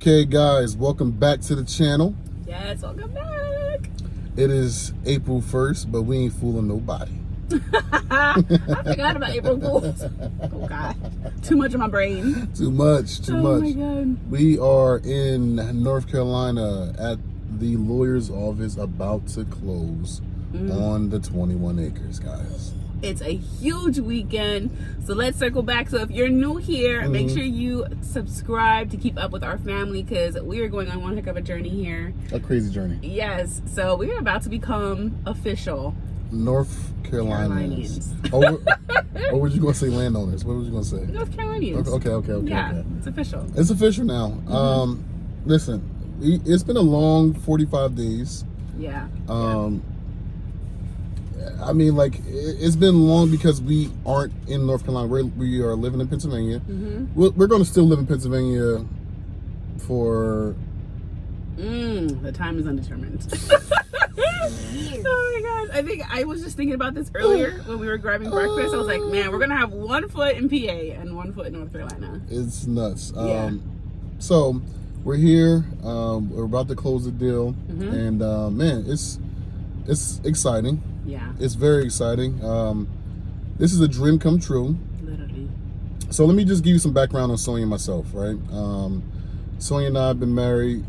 Okay guys, welcome back to the channel. Yes, welcome back. It is April 1st, but we ain't fooling nobody. I forgot about April Fools. Oh God, too much in my brain. Too much. Oh my God. We are in North Carolina at the lawyer's office, about to close on the 21 acres, guys. It's a huge weekend, so let's circle back. So if you're new here, make sure you subscribe to keep up with our family, because we are going on one heck of a journey here. A crazy journey. Yes, so we are about to become official North Carolinians. Carolinians. Or was you going to say landowners? What was you going to say? North Carolinians. Okay. Yeah, it's official. It's official now. Listen, it's been a long 45 days. Yeah. I mean, like, it's been long because we aren't in North Carolina. We are living in Pennsylvania. We're going to still live in Pennsylvania for... the time is undetermined. Oh my gosh. I think I was just thinking about this earlier when we were grabbing breakfast. I was like, man, we're going to have 1 foot in PA and 1 foot in North Carolina. It's nuts. Yeah. So, we're here. We're about to close the deal. And, man, it's exciting. Yeah. It's very exciting. This is a dream come true. Literally. So let me just give you some background on Sonia and myself, right? Sonia and I have been married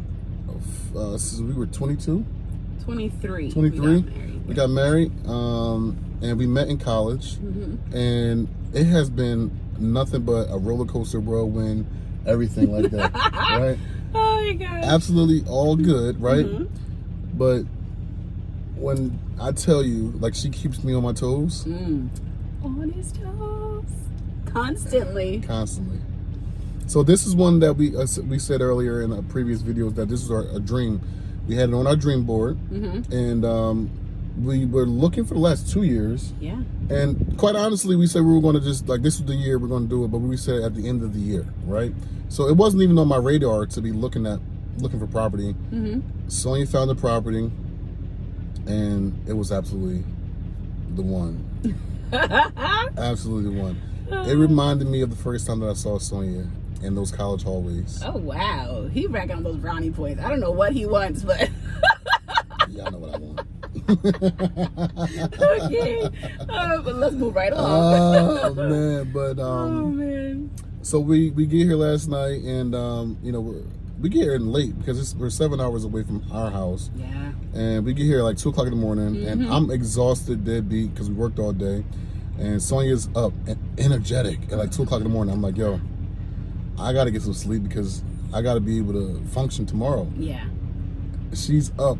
since we were 22? 23. 23? We got married. And we met in college. And it has been nothing but a roller coaster, whirlwind, everything like that, right? Oh my God. Absolutely all good, right? But when I tell you, like, she keeps me on my toes. On his toes. Constantly. So this is one that we said earlier in our previous videos that this is a dream. We had it on our dream board. And we were looking for the last 2 years. Yeah. And quite honestly, we said we were going to just, like, this was the year we're going to do it, but we said at the end of the year, right? So it wasn't even on my radar to be looking for property. Sonia found the property. And it was absolutely the one. Absolutely the one. It reminded me of the first time that I saw Sonia in those college hallways. Oh, wow. He racking on those brownie points. I don't know what he wants, but... Yeah, I know what I want. Okay. But let's move right along. Oh, man. But, oh, man. So we get here last night, and, you know, we get here late because we're 7 hours away from our house. Yeah. And we get here like 2 o'clock in the morning, and I'm exhausted, deadbeat, because we worked all day. And Sonia's up and energetic at like 2 o'clock in the morning. I'm like, yo, I got to get some sleep because I got to be able to function tomorrow. Yeah. She's up.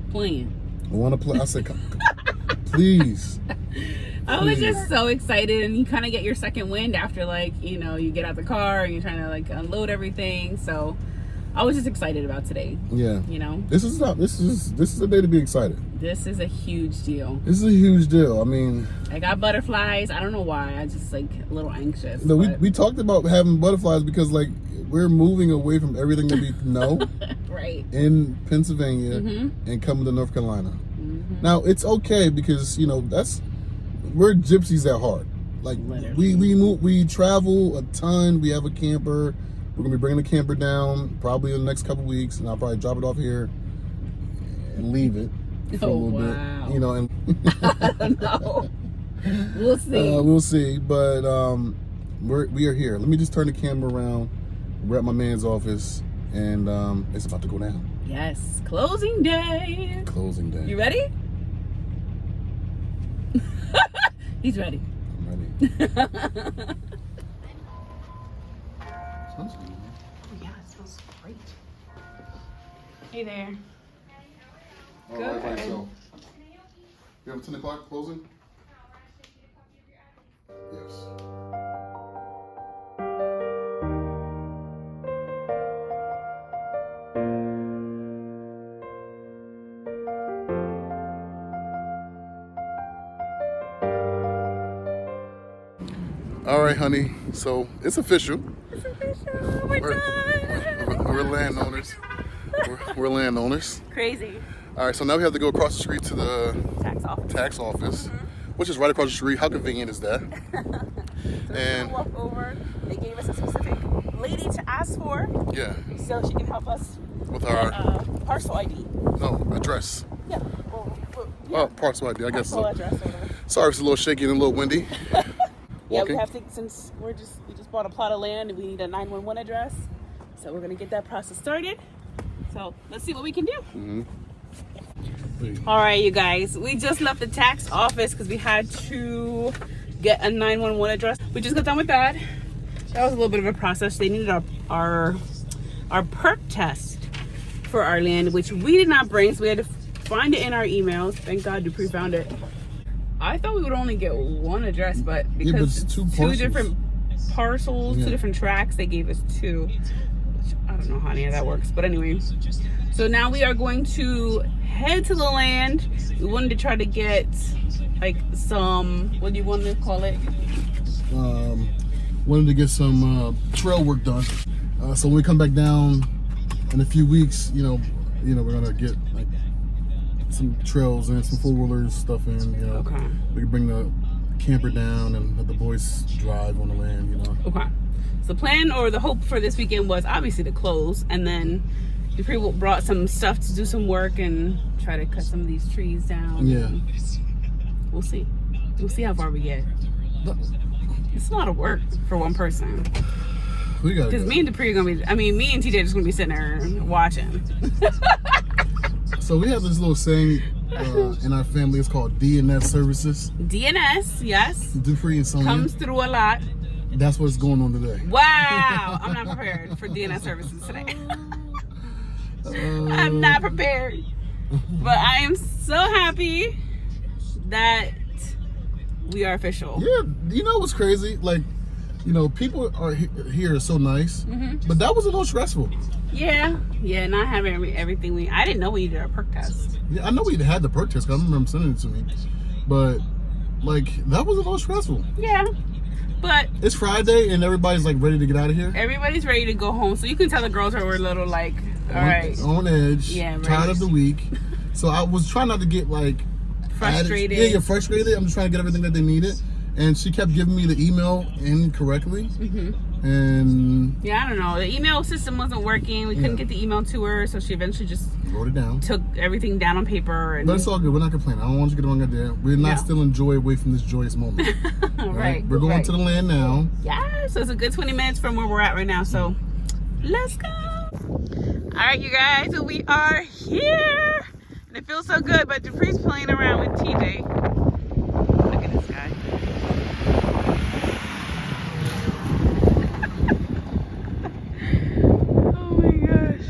Playing. I want to play. I said, please. I was just so excited, and you kind of get your second wind after, like, you know, you get out the car and you're trying to, like, unload everything. So I was just excited about today. Yeah. You know? This is a day to be excited. This is a huge deal. This is a huge deal. I mean, I got butterflies. I don't know why. I just, like, a little anxious. No, we talked about having butterflies because, like, we're moving away from everything that we know. Right. In Pennsylvania and coming to North Carolina. Now, it's okay because, you know, we're gypsies at heart. Like, we travel a ton. We have a camper. We're gonna be bringing the camper down probably in the next couple weeks, and I'll probably drop it off here and leave it for a little bit. You know, and I don't know. We'll see. We'll see. But we are here. Let me just turn the camera around. We're at my man's office, and it's about to go down. Yes, closing day. Closing day. You ready? He's ready. I'm ready. Yeah, it smells great. Hey there. All right, so you have a 10 o'clock closing? Yes. All right, honey. So it's official. It's official. Oh my God. We're landowners. We're landowners. Crazy. All right. So now we have to go across the street to the tax office. Which is right across the street. How convenient is that? And walk over. They gave us a specific lady to ask for. Yeah. So she can help us with our parcel ID. No, address. Yeah. Oh, parcel ID. I guess so. Address or whatever. Sorry, if it's a little shaky and a little windy. Yeah, we have to, since we just bought a plot of land and we need a 911 address. So we're gonna get that process started. So let's see what we can do. All right, you guys, we just left the tax office because we had to get a 911 address. We just got done with that. That was a little bit of a process. They needed our perk test for our land, which we did not bring, so we had to find it in our emails. Thank God Dupree found it. I thought we would only get one address, but because it's two different parcels, 2 different tracks, they gave us 2. Which I don't know how any of that works, but anyway. So now we are going to head to the land. We wanted to try to get like some, what do you want to call it? Wanted to get some trail work done. So when we come back down in a few weeks, you know, we're gonna get like some trails and some 4-wheelers stuff in. You know, okay. We can bring the camper down and let the boys drive on the land. You know. Okay. So the plan or the hope for this weekend was obviously to close, and then Dupree brought some stuff to do some work and try to cut some of these trees down. Yeah. We'll see. We'll see how far we get. It's a lot of work for one person. We got because me and Dupree are gonna be. I mean, me and TJ are just gonna be sitting there watching. So we have this little saying in our family. It's called DNS services. DNS, yes. Dupree and Sonia comes through a lot. That's what's going on today. Wow, I'm not prepared for DNS services today. I'm not prepared, but I am so happy that we are official. Yeah, you know what's crazy? Like, you know, people are here are so nice, but that was a little stressful. Yeah, not having everything I didn't know we did our perk test. Yeah, I know we had the perk test. 'Cause I remember him sending it to me, but like that was a little stressful. Yeah, but it's Friday and everybody's like ready to get out of here. Everybody's ready to go home, so you can tell the girls were a little like, all right, on edge. Yeah, right. Tired of the week. So I was trying not to get like frustrated. Yeah, you're frustrated. I'm just trying to get everything that they needed. And she kept giving me the email incorrectly. And yeah, I don't know. The email system wasn't working. We couldn't get the email to her, so she eventually just wrote it down. Took everything down on paper. And but it's all good. We're not complaining. I don't want you to get the wrong idea. We're not stealing joy away from this joyous moment. Right. We're going to the land now. Yeah, so it's a good 20 minutes from where we're at right now. So let's go. All right, you guys. So we are here. And it feels so good, but Dupree's playing around with TJ. Look at this guy. Oh my gosh.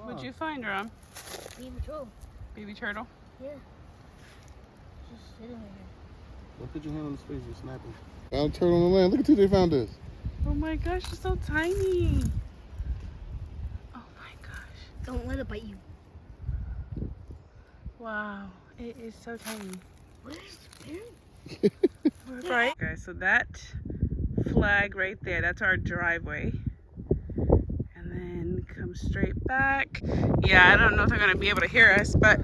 What'd you find, Ron? Baby turtle. Baby turtle? Yeah. Just sitting right here. Don't put your hand on his face, you're snapping. Found a turtle on the land. Look at who they found this. Oh my gosh, it's so tiny. Oh my gosh. Don't let it bite you. Wow, it is so tiny. What is the parent? Right. Okay, so that flag right there, that's our driveway. And then come straight back. Yeah, I don't know if they're gonna be able to hear us, but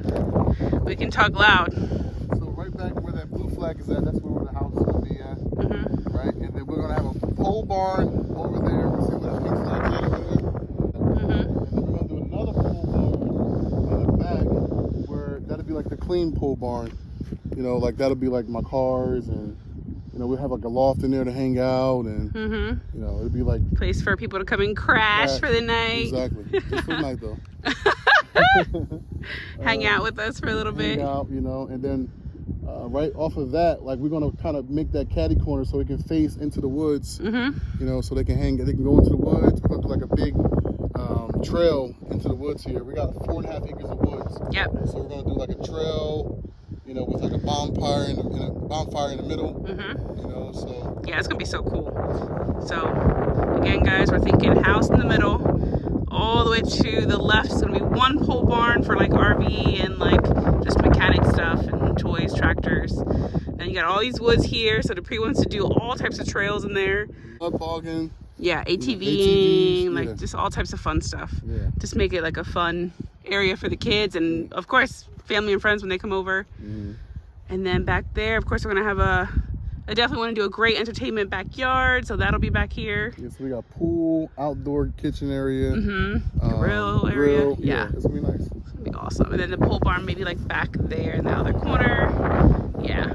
we can talk loud. So right back where that blue flag is at, that's where the house is gonna be at. Right, and then we're gonna have a pole barn over there. We'll see where the pink flag is over there. And then we're gonna do another pole barn in the back where that'll be like the clean pole barn. You know, like that'll be like my cars, and you know, we'll have like a loft in there to hang out, and you know, it'll be like place for people to come and crash for the night. Exactly, just for the night though. Hang out with us for a little bit. Hang out, you know, and then right off of that, like we're gonna kind of make that caddy corner so we can face into the woods. You know, so they can go into the woods. We're gonna do like a big trail into the woods here. We got 4.5 acres of woods. Yep. So we're gonna do like a trail, you know, with like a bonfire in the middle. You know, so yeah, it's gonna be so cool. So again, guys, we're thinking house in the middle. All the way to the left is gonna be one pole barn for like RV and like just mechanic stuff and toys, tractors. Then you got all these woods here, so Dupree wants to do all types of trails in there. Mud bogging. Yeah, ATVing, like yeah. just all types of fun stuff. Yeah. Just make it like a fun area for the kids and of course family and friends when they come over. And then back there, of course, we're gonna have I definitely want to do a great entertainment backyard, so that'll be back here. Yeah, so we got pool, outdoor kitchen area, Grill area. Yeah, it's gonna be nice. it's gonna be awesome. And then the pole barn maybe like back there in the other corner. Yeah.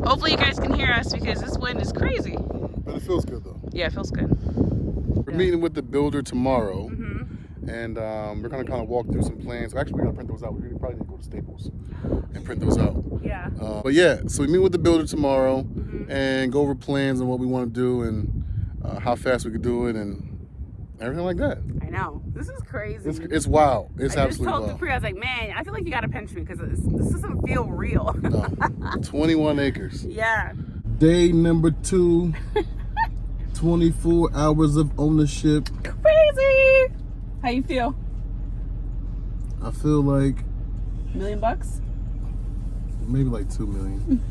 Hopefully you guys can hear us because this wind is crazy. But it feels good though. Yeah, it feels good. We're meeting with the builder tomorrow, and we're gonna kind of walk through some plans. Actually, we're gonna print those out. We probably need to go to Staples and print those out. Yeah. But yeah, so we meet with the builder tomorrow and go over plans and what we want to do and how fast we could do it and everything like that. I know. This is crazy. It's wild. It's I just absolutely told wild. Dupree, I was like, man, I feel like you gotta pinch me because this doesn't feel real. No, 21 acres. Yeah. Day number 2. 24 hours of ownership. Crazy. How you feel? I feel like $1 million? maybe like 2 million.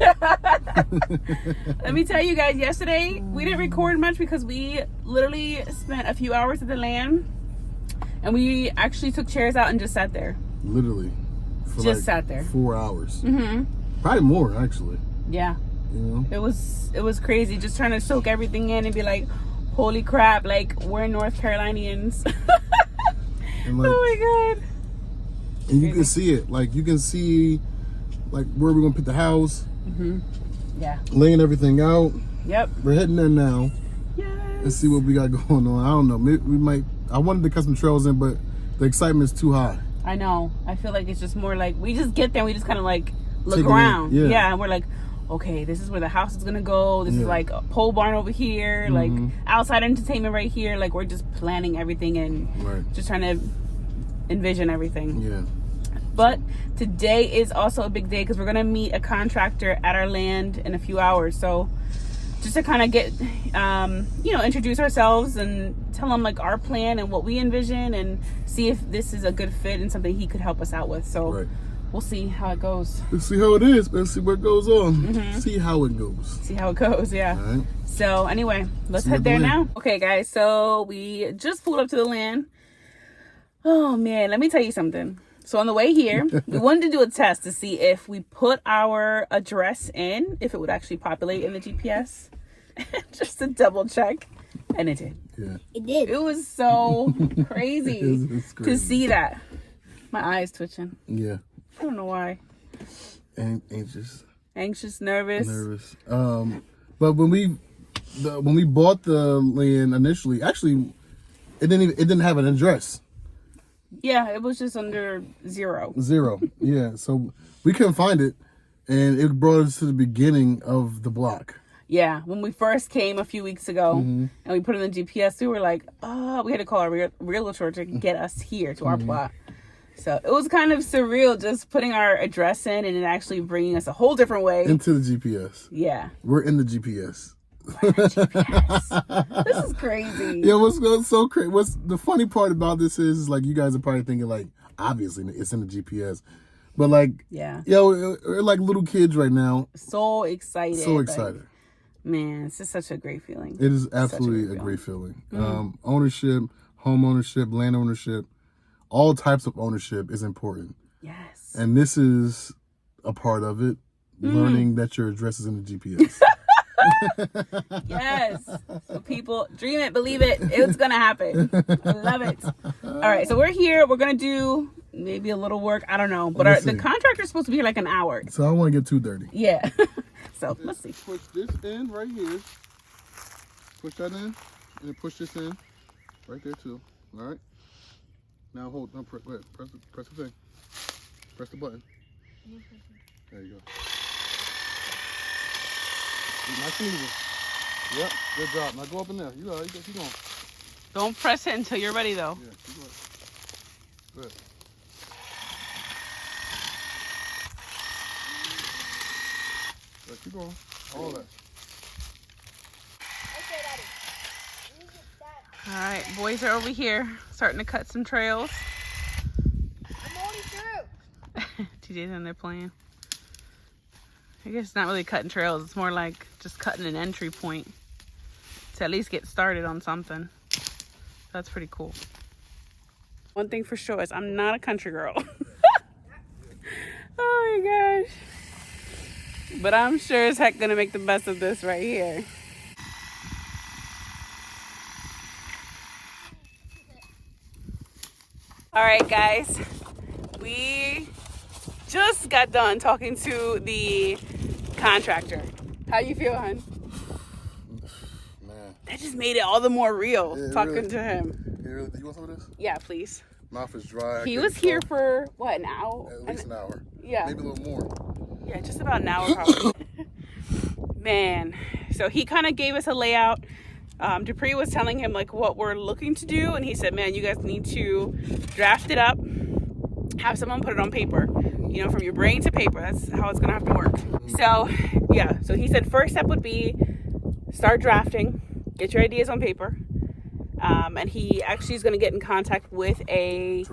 Let me tell you guys, yesterday we didn't record much because we literally spent a few hours at the land and we actually took chairs out and just sat there. Literally. For Just sat there. 4 hours. Probably more, actually. Yeah. You know? It was crazy just trying to soak everything in and be like, holy crap, like we're North Carolinians. And like, Oh my god. and you can see it. Like, you can see like where we're gonna put the house, Yeah. laying everything out. Yep. We're heading there now. Yes. Let's see what we got going on. I don't know. Maybe we might. I wanted to cut some trails in, but the excitement is too high. I know. I feel like it's just more like we just get there and we just kind of like look Take it in. around. Yeah. Yeah. And we're like, okay, this is where the house is gonna go. This is Yeah. like a pole barn over here, like outside entertainment right here. Like we're just planning everything and Right. just trying to envision everything. Yeah. But today is also a big day because we're gonna meet a contractor at our land in a few hours. So just to kind of get, introduce ourselves and tell him like our plan and what we envision and see if this is a good fit and something he could help us out with. So Right. we'll see how it goes. Let's see how it is. Let's see what goes on. See how it goes. See how it goes. Yeah. All right. So anyway, let's See you head at the there land. now. Okay, guys. So we just pulled up to the land. Oh man, let me tell you something. So on the way here, we wanted to do a test to see if we put our address in, if it would actually populate in the GPS, just to double check, and it did. Yeah. It did. It was so crazy It's to crazy. see that. My eyes twitching. Yeah. I don't know why. And anxious, Anxious, nervous. nervous. But when we bought the land initially, actually, it didn't have an address. Yeah, it was just under 0. 0. Yeah. So we couldn't find it, and it brought us to the beginning of the block. Yeah, when we first came a few weeks ago and we put in the GPS, we were like, oh, we had to call our realtor to get us here to our plot. So it was kind of surreal just putting our address in and it actually bringing us a whole different way. Into the GPS. Yeah. We're in the GPS. This is crazy. Yeah, what's so crazy? What's the funny part about this is like you guys are probably thinking like obviously it's in the GPS, but like Yeah. we're like little kids right now. So excited. So like, excited. man, it's just such a great feeling. It is absolutely a great feeling. Ownership, home ownership, land ownership, all types of ownership is important, Yes. and this is a part of it. Learning that your address is in the GPS. Yes. So people, dream it, believe it. It's going to happen. I love it. All right. So we're here. We're going to do maybe a little work. I don't know. But Let's the see. contractor's supposed to be here like an hour. So I don't want to get too dirty. Yeah. So let's see. Push this in right here. Push that in, and then push this in right there too. All right. Now hold. No, press the thing. Press the button. There you go. Nice and easy. Yep. Good job. Now go up in there. You got. Keep going. Don't press it until you're ready, though. Yeah. Keep going. Good. Good. Keep going. All that. Okay, Daddy. Let me get that. All right. Boys are over here starting to cut some trails. I'm already through. TJ's in there playing. I guess it's not really cutting trails. It's more like just cutting an entry point to at least get started on something. That's pretty cool. One thing for sure is I'm not a country girl. Oh my gosh. But I'm sure as heck gonna make the best of this right here. All right, guys. We just got done talking to the contractor. How you feel, hon? Man. That just made it all the more real, Yeah, talking really, to him. really, you want some of this? Yeah, please. Mouth is dry. He was here for, what, an hour? At least an hour. Yeah. Maybe a little more. Yeah, just about an hour probably. Man, so he kind of gave us a layout. Dupree was telling him like what we're looking to do, and he said, man, you guys need to draft it up, have someone put it on paper, you know, from your brain to paper. That's how it's gonna have to work. So yeah, so he said first step would be start drafting, get your ideas on paper, and he actually is going to get in contact with an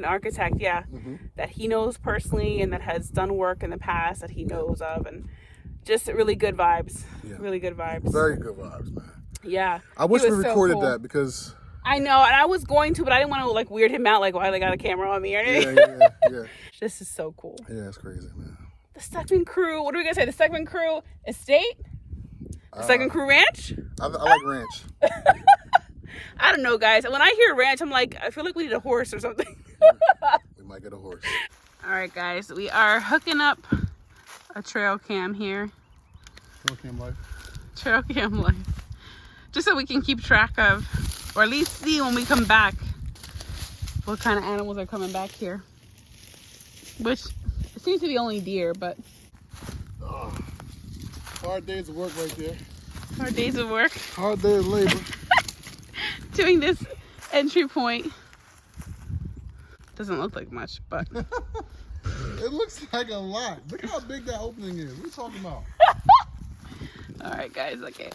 architect, that he knows personally and that has done work in the past that he knows of, and just really good vibes. Really good vibes. Very good vibes, man. Yeah. I wish we recorded so cool. that because I know, and I was going to, but I didn't want to like weird him out, like why they got a camera on me or anything. Yeah. This is so cool. Yeah, it's crazy, man. The Stuckman Crew. What are we gonna say? The Stuckman Crew Estate. The Stuckman Crew Ranch. I like ranch. I don't know, guys. When I hear ranch, I'm like, I feel like we need a horse or something. We might get a horse. All right, guys. We are hooking up a trail cam here. Trail cam life. Trail cam life. Just so we can keep track of, or at least see when we come back, what kind of animals are coming back here. Which, it seems to be only deer, but... Oh, hard days of work right there. Hard days of work. Hard day of labor. Doing this entry point. Doesn't look like much, but... It looks like a lot. Look how big that opening is. What are you talking about? All right, guys. Okay.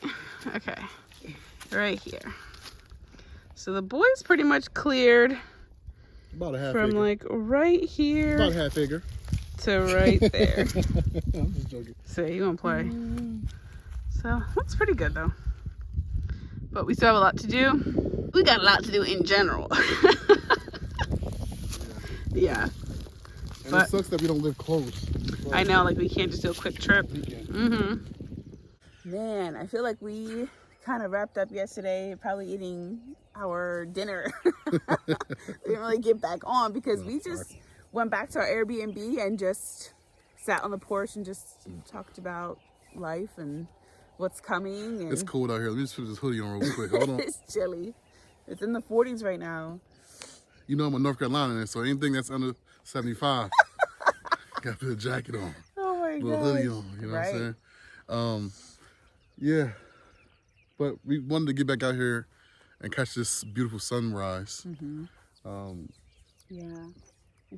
Right here. So the boys pretty much cleared About a half from acre. like right here About a half acre. to right there. I'm just joking. So you gonna play? So that's pretty good though. But we still have a lot to do. We got a lot to do in general. Yeah. And But it sucks that we don't live close. I know, like we can't just do a quick trip. Weekend. Man, I feel like we kind of wrapped up yesterday, probably eating our dinner. We didn't really get back on because we just went back to our Airbnb and just sat on the porch and just talked about life and what's coming. And It's cold out here. Let me just put this hoodie on real quick. Hold on. it's chilly. It's in the 40s right now. You know I'm a North Carolinian, so anything that's under 75, got to put a jacket on. Oh my god. Little hoodie on, you know what I'm saying? Yeah. But we wanted to get back out here and catch this beautiful sunrise. Yeah.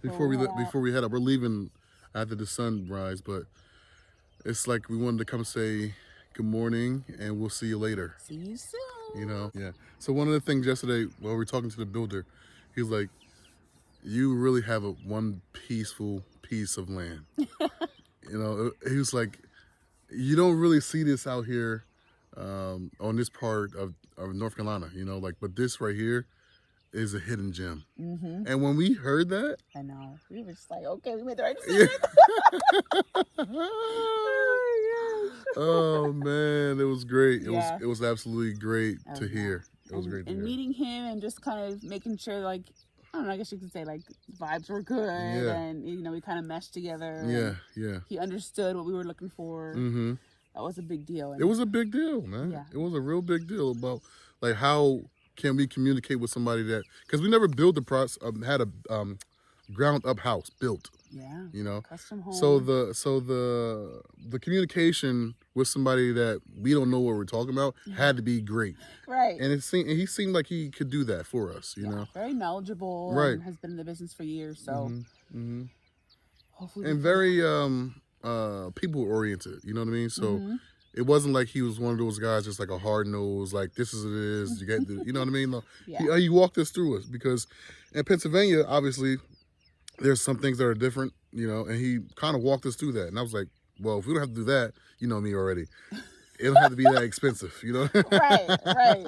Before we head up, we're leaving after the sunrise, but it's like we wanted to come say good morning and we'll see you later. See you soon. You know? Yeah. So one of the things yesterday while we were talking to the builder, he was like, you really have one peaceful piece of land. You know, he was like, you don't really see this out here on this part of North Carolina, you know, like, but this right here is a hidden gem. And when we heard that, I know. We were just like, okay, we made the right decision. Oh man, it was great. Yeah. It was absolutely great to hear. It was great to and hear. meeting him and just kind of making sure, like, I don't know, I guess you could say, like, vibes were good. Yeah. And, you know, we kind of meshed together. Yeah. He understood what we were looking for. That was a big deal. And It was a big deal, man. Yeah. It was a real big deal about, like, how can we communicate with somebody that, because we never built had a ground up house built. Yeah. You know, custom home. so the communication with somebody that we don't know what we're talking about had to be great. Right. And he seemed like he could do that for us, you know. Very knowledgeable. Right. And has been in the business for years. So hopefully. And very people oriented, you know what I mean? So it wasn't like he was one of those guys just like a hard nose, like this is it is, you get the, you know what I mean? No, he walked us through us because in Pennsylvania, obviously, there's some things that are different, you know, and he kind of walked us through that. And I was like, well, if we don't have to do that, you know me already. It don't have to be that expensive, you know? Right.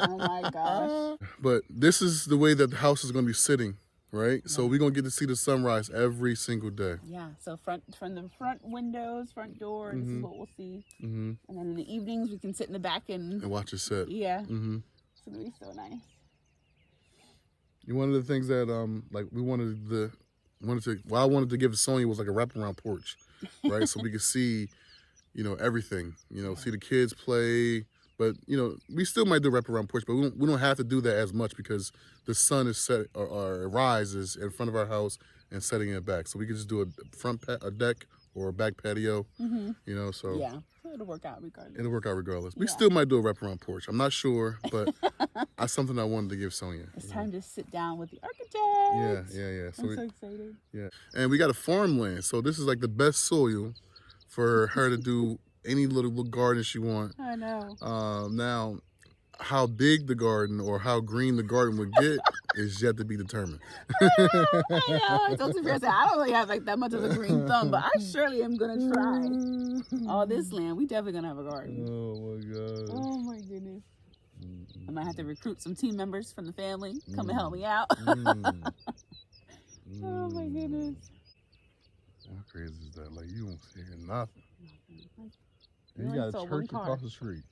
Oh my gosh. But this is the way that the house is going to be sitting right? So we're gonna get to see the sunrise every single day. Yeah. So from the front windows, front door, this is what we'll see. And then in the evenings, we can sit in the back and watch it set. Yeah. It's gonna be so nice. One of the things that like I wanted to give Sonya was like a wraparound porch, right? So we could see, everything. See the kids play. But we still might do wraparound porch, but we don't have to do that as much because the sun is set or rises in front of our house and setting it back. So we can just do a deck or a back patio. So yeah, it'll work out regardless. It'll work out regardless. We still might do a wraparound porch. I'm not sure, but that's something I wanted to give Sonya. It's time to sit down with the architect. Yeah. So I'm so excited. Yeah, and we got a farmland, so this is like the best soil for her to do any little garden she wants. I know. Now, how big the garden or how green the garden would get is yet to be determined. I know. I told Sophia, I said, I don't really have like that much of a green thumb, but I surely am gonna try. All this land, we definitely gonna have a garden. Oh my god. Oh my goodness. I might have to recruit some team members from the family come and help me out. Oh my goodness. How crazy is that? Like you don't see nothing. And You you only got saw a one church car. across the street.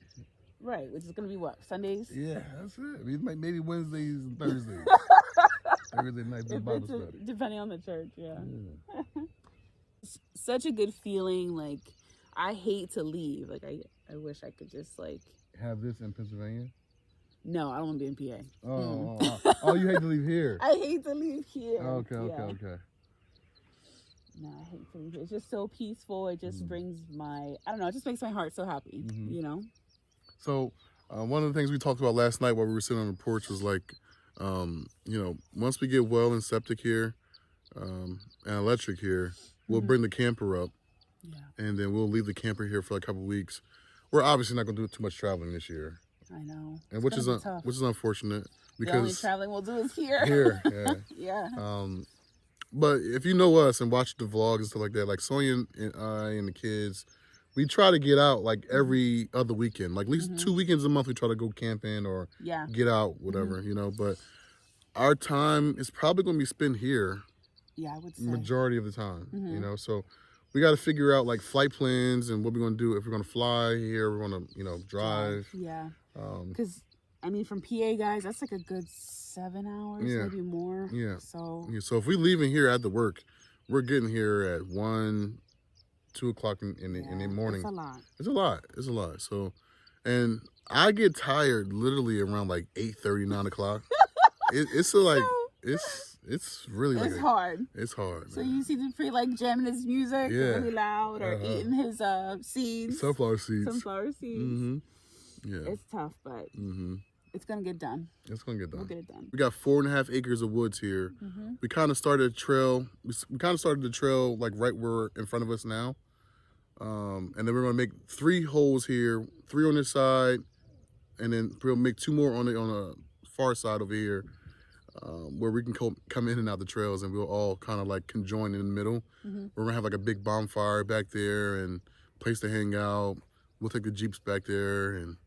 Right, which is gonna be what, Sundays? Yeah, that's it. Maybe Wednesdays and Thursdays. Thursday night be Bible study. Depending on the church, yeah. It's such a good feeling. Like I hate to leave. Like I wish I could just like Have this in Pennsylvania? No, I don't want to be in PA. Oh, you hate to leave here. I hate to leave here. Okay. No, I hate to leave here. It's just so peaceful. It just brings it just makes my heart so happy, So, one of the things we talked about last night while we were sitting on the porch was like, once we get well and septic here, and electric here, we'll bring the camper up. Yeah. And then we'll leave the camper here for like a couple of weeks. We're obviously not going to do too much traveling this year. I know. And which is unfortunate because the only traveling we'll do is here. Here, yeah. Yeah. But if you know us and watch the vlogs and stuff like that, like Sonya and I and the kids, we try to get out like every other weekend, like at least 2 weekends a month. We try to go camping or get out, whatever, But our time is probably going to be spent here. Yeah, I would say majority of the time, So we got to figure out like flight plans and what we're going to do if we're going to fly here, we're going to drive. Yeah. Because from PA, guys, that's like a good 7 hours, maybe more. Yeah. So if we leaving here after work, we're getting here at 1, 2 o'clock in the morning. It's a lot. It's a lot. So, and I get tired literally around like 8:30, 9 o'clock. It's really it's hard. It's hard. So man. you see the pre like jamming his music really loud or eating his seeds. Sunflower seeds. Mm-hmm. Yeah. It's tough, but it's gonna get done. It's gonna get done. We'll get it done. We got 4.5 acres of woods here. We kind of started a trail. We kind of started the trail like right where in front of us now. And then we're gonna make 3 holes here, 3 on this side, and then we'll make 2 more on the far side over here, where we can come in and out the trails, and we'll all kind of like conjoin in the middle. We're gonna have like a big bonfire back there and place to hang out. We'll take the Jeeps back there, and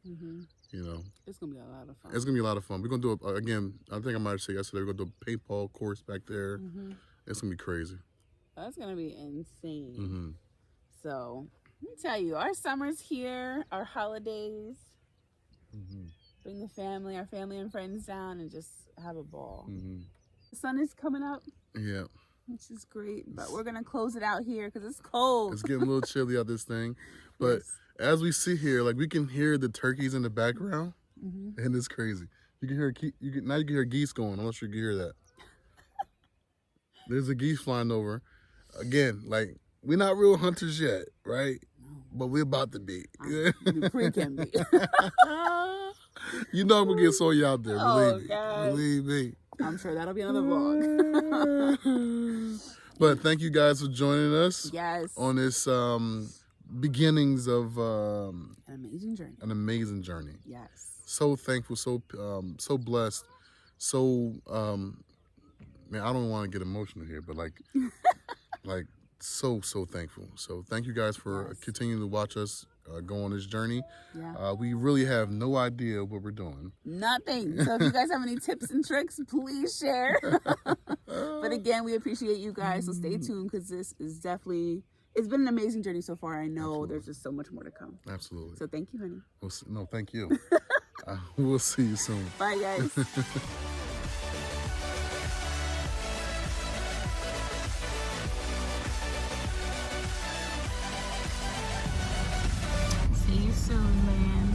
it's gonna be a lot of fun. It's gonna be a lot of fun. We're gonna do again. I think I might have said yesterday. We're gonna do a paintball course back there. It's gonna be crazy. That's gonna be insane. So let me tell you, our summer's here, our holidays. Bring our family and friends down, and just have a ball. The sun is coming up. Yeah. Which is great, but we're gonna close it out here because it's cold. It's getting a little chilly out this thing, but as we sit here, like we can hear the turkeys in the background, and it's crazy. You can hear now you can hear geese going. I'm not sure you can hear that. There's a geese flying over. Again, like we're not real hunters yet, right? No. But we're about to be. We can be. I'm gonna get Sonya out there. God. Believe me. I'm sure that'll be another vlog. But thank you guys for joining us. Yes. On this beginnings of an amazing journey. An amazing journey. Yes. So thankful, so blessed, so man, I don't want to get emotional here, but like so thankful. So thank you guys for continuing to watch us go on this journey. Yeah. We really have no idea what we're doing. Nothing. So if you guys have any tips and tricks, please share. But again, we appreciate you guys. So stay tuned because this is definitely, it's been an amazing journey so far. I know there's just so much more to come. Absolutely. So thank you, honey. No, thank you. We'll see you soon. Bye, guys. See you soon, man.